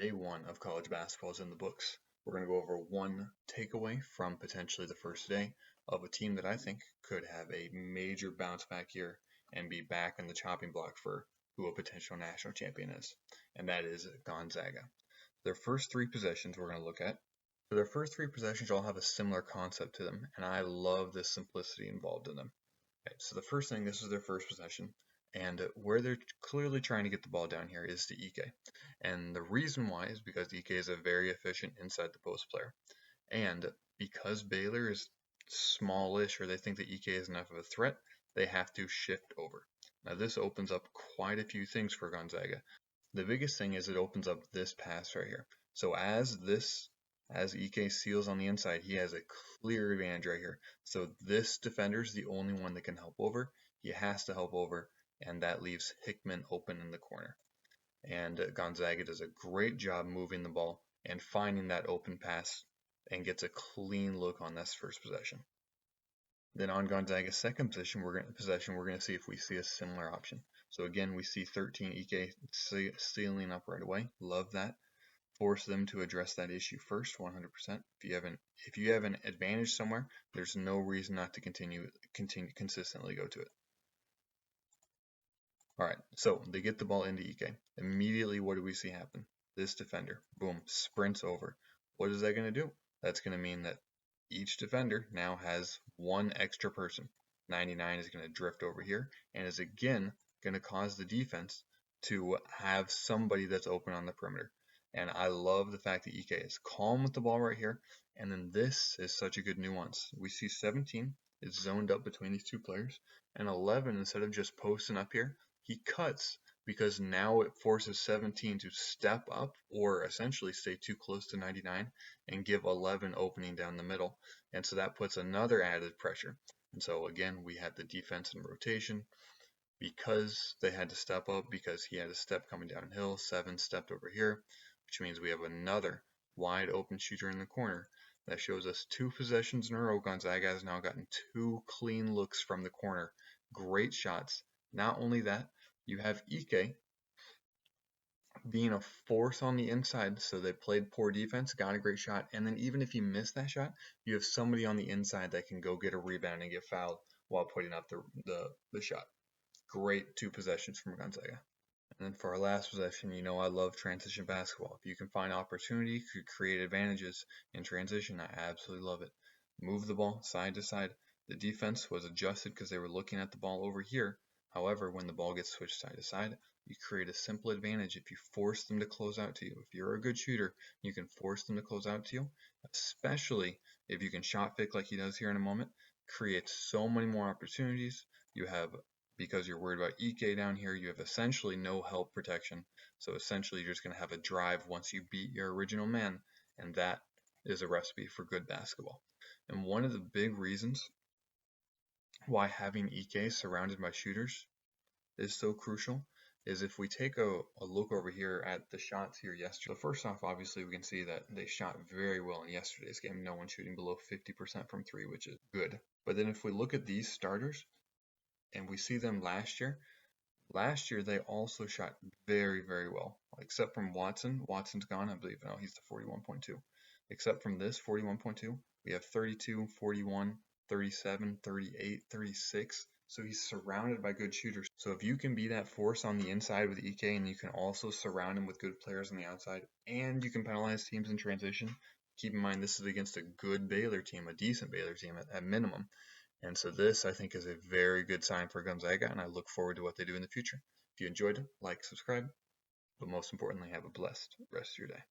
Day one of college basketball is in the books. We're going to go over one takeaway from potentially the first day of a team that I think could have a major bounce back year and be back in the chopping block for who a potential national champion is, and that is Gonzaga. Their first three possessions we're going to look at. So their first three possessions all have a similar concept to them, and I love the simplicity involved in them. Okay, so the first thing, this is their first possession, and where they're clearly trying to get the ball down here is to Ike. And the reason why is because Ike is a very efficient inside the post player. And because Baylor is smallish, or they think that Ike is enough of a threat, they have to shift over. Now this opens up quite a few things for Gonzaga. The biggest thing is it opens up this pass right here. So as Ike seals on the inside, he has a clear advantage right here. So this defender is the only one that can help over. He has to help over, and that leaves Hickman open in the corner. And Gonzaga does a great job moving the ball and finding that open pass and gets a clean look on this first possession. Then on Gonzaga's second possession, we're going to see if we see a similar option. So again, we see 13 Ike sealing up right away. Love that. Force them to address that issue first, 100%. If you have an advantage somewhere, there's no reason not to continue consistently go to it. All right, so they get the ball into Ike. Immediately, what do we see happen? This defender, boom, sprints over. What is that going to do? That's going to mean that each defender now has one extra person. 99 is going to drift over here and is again going to cause the defense to have somebody that's open on the perimeter. And I love the fact that Ike is calm with the ball right here. And then this is such a good nuance. We see 17 is zoned up between these two players, and 11, instead of just posting up here, he cuts because now it forces 17 to step up or essentially stay too close to 99 and give 11 opening down the middle. And so that puts another added pressure. And so again, we had the defense in rotation because they had to step up, because he had a step coming downhill. 7 stepped over here, which means we have another wide open shooter in the corner. That shows us 2 possessions in a row. Gonzaga has now gotten 2 clean looks from the corner. Great shots. Not only that, you have Ike being a force on the inside, so they played poor defense, got a great shot, and then even if you miss that shot, you have somebody on the inside that can go get a rebound and get fouled while putting up the shot. Great 2 possessions from Gonzaga. And then for our last possession, you know I love transition basketball. If you can find opportunity to create advantages in transition, I absolutely love it. Move the ball side to side. The defense was adjusted because they were looking at the ball over here. However, when the ball gets switched side to side, you create a simple advantage if you force them to close out to you. If you're a good shooter, you can force them to close out to you, especially if you can shot fake like he does here in a moment. Creates so many more opportunities. You have, because you're worried about Ike down here, you have essentially no help protection. So essentially you're just going to have a drive once you beat your original man, and that is a recipe for good basketball. And one of the big reasons why having Ike surrounded by shooters is so crucial is if we take a look over here at the shots here yesterday. So first off, obviously we can see that they shot very well in yesterday's game. No one shooting below 50% from 3, which is good. But then if we look at these starters and we see them last year they also shot very, very well, except from Watson. Watson's gone, I believe. No, he's the 41.2. Except from this 41.2, we have 32, 41, 37, 38, 36. So he's surrounded by good shooters. So if you can be that force on the inside with Ike, and you can also surround him with good players on the outside, and you can penalize teams in transition, keep in mind this is against a good Baylor team, a decent Baylor team at minimum. And so this, I think, is a very good sign for Gonzaga, and I look forward to what they do in the future. If you enjoyed it, like, subscribe, but most importantly, have a blessed rest of your day.